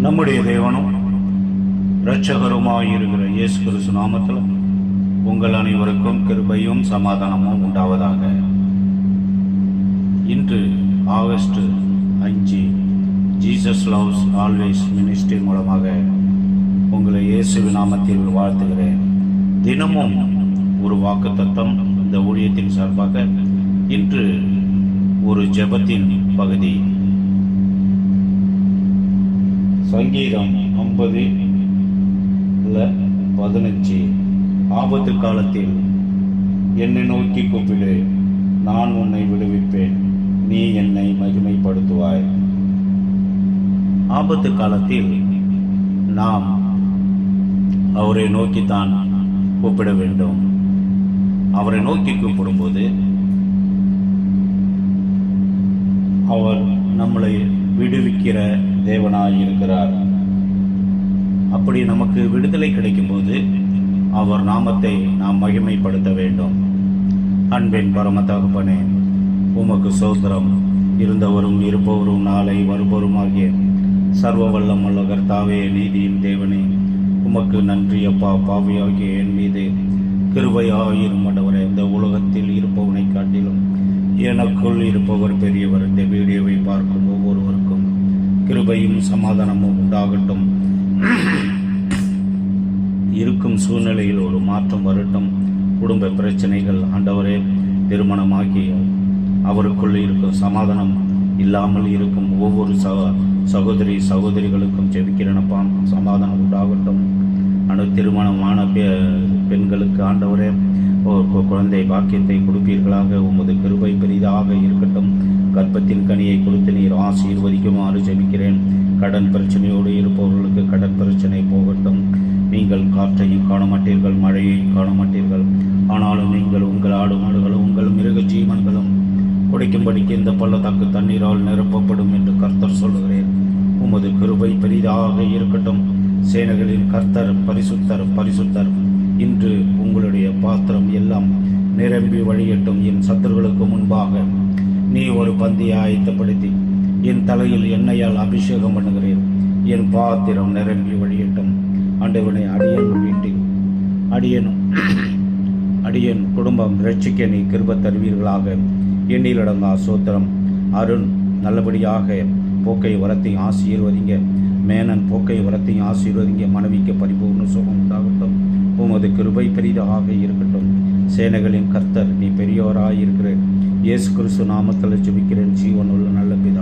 நம்முடைய தேவனும் இரட்சகருமாயிருக்கிற இயேசு கிறிஸ்து நாமத்தில் உங்கள் அனைவருக்கும் கிருபையும் சமாதானமும் உண்டாவதாக. இன்று August 5 Jesus loves always ministry மூலமாக உங்களை இயேசுவின் நாமத்தில் வாழ்த்துகிறேன். தினமும் ஒரு வாக்குத்தத்தம் இந்த ஊழியத்தின் சார்பாக. இன்று ஒரு ஜெபத்தின் பகுதி. சங்கீதம் 50:15. ஆபத்து காலத்தில் என்னை நோக்கி கூப்பிடு, நான் உன்னை விடுவிப்பேன், நீ என்னை மகிமைப்படுத்துவாய். ஆபத்து காலத்தில் நாம் அவரை நோக்கித்தான் கூப்பிட வேண்டும். அவரை நோக்கி கூப்பிடும்போது அவர் நம்மளை விடுவிக்கிற தேவனாய் இருக்கிறார். அப்படி நமக்கு விடுதலை கிடைக்கும்போது அவர் நாமத்தை நாம் மகிமைப்படுத்த வேண்டும். அன்பின் பரம தகப்பனே, உமக்கு சோத்திரம். இருந்தவரும் இருப்பவரும் நாளை வருபவருமாகிய சர்வ வல்லம் உள்ள கர்த்தாவே, நீதியின் தேவனே, உமக்கு நன்றி அப்பா. பாவியாகிய என் மீது கிருபையாயிரும் ஆண்டவரே. இந்த உலகத்தில் இருப்பவனை காட்டிலும் எனக்குள் இருப்பவர் பெரியவர். இந்த வீடியோவை பார்க்கும் ஒவ்வொருவருக்கும் கிருபையும் சமாதானமும் உண்டாகட்டும். இருக்கும் சூழ்நிலையில் ஒரு மாற்றம் வரட்டும். குடும்ப பிரச்சனைகள் ஆண்டவரே, திருமணமாகி அவருக்குள் இருக்கும் சமாதானம் இல்லாமல் இருக்கும் ஒவ்வொரு சகோதரிகளுக்கும் ஜெபிக்கிறனப்பா, சமாதானம் உண்டாகட்டும். திருமணமான பெண்களுக்கு ஆண்டவரே குழந்தை பாக்கியத்தை கொடுப்பீர்களாக. உமது கிருபை பெரிதாக இருக்கட்டும். கர்ப்பத்தின் கனியை கொடுத்து நீர் ஆசீர்வதிக்குமாறு ஜெபிக்கிறேன். கடன் பிரச்சனையோடு இருப்பவர்களுக்கு கடன் பிரச்சனை போகட்டும். நீங்கள் காற்றையும் காண மாட்டீர்கள், மழையையும் காண மாட்டீர்கள், ஆனாலும் நீங்கள் உங்கள் ஆடு மாடுகளும் உங்கள் மிருக ஜீவன்களும் குடிக்கும்படிக்கு இந்த பள்ளத்தாக்கு தண்ணீரால் நிரப்பப்படும் என்று கர்த்தர் சொல்லுகிறேன். உமது கிருபை பெரிதாக இருக்கட்டும். சேனைகளின் கர்த்தர் பரிசுத்தர் பரிசுத்தர். இன்று உங்களுடைய பாத்திரம் எல்லாம் நிரம்பி வழியட்டும். என் சத்துருகளுக்கு முன்பாக நீ ஒரு பந்தியை ஆயத்தப்படுத்தி என் தலையில் எண்ணெயால் அபிஷேகம் பண்ணுகிறேன். என் பாத்திரம் நிரம்பி வழியட்டும். ஆண்டவனை அடியன் வீட்டில் அடியன் குடும்பம் ரட்சிக்க நீ கிருபை தருவீர்களாக. எண்ணிலடங்கா சோத்திரம். அருண் நல்லபடியாக போக்கை வரத்தை ஆசீர்வதிங்க. மேனன் போக்கை வரத்தை ஆசீர்வதிங்க. மனைவிக்கு பரிபூர்ண சுகம் உண்டாகட்டும். உமது கிருபை பெரிதாக இருக்கட்டும். சேனைகளின் கர்த்தர் நீ பெரியோராயிருக்கிற இயேசு கிறிஸ்து நாமத்தில் ஜெபிக்கிறேன். ஜீவனுள்ள நல்ல பிதா.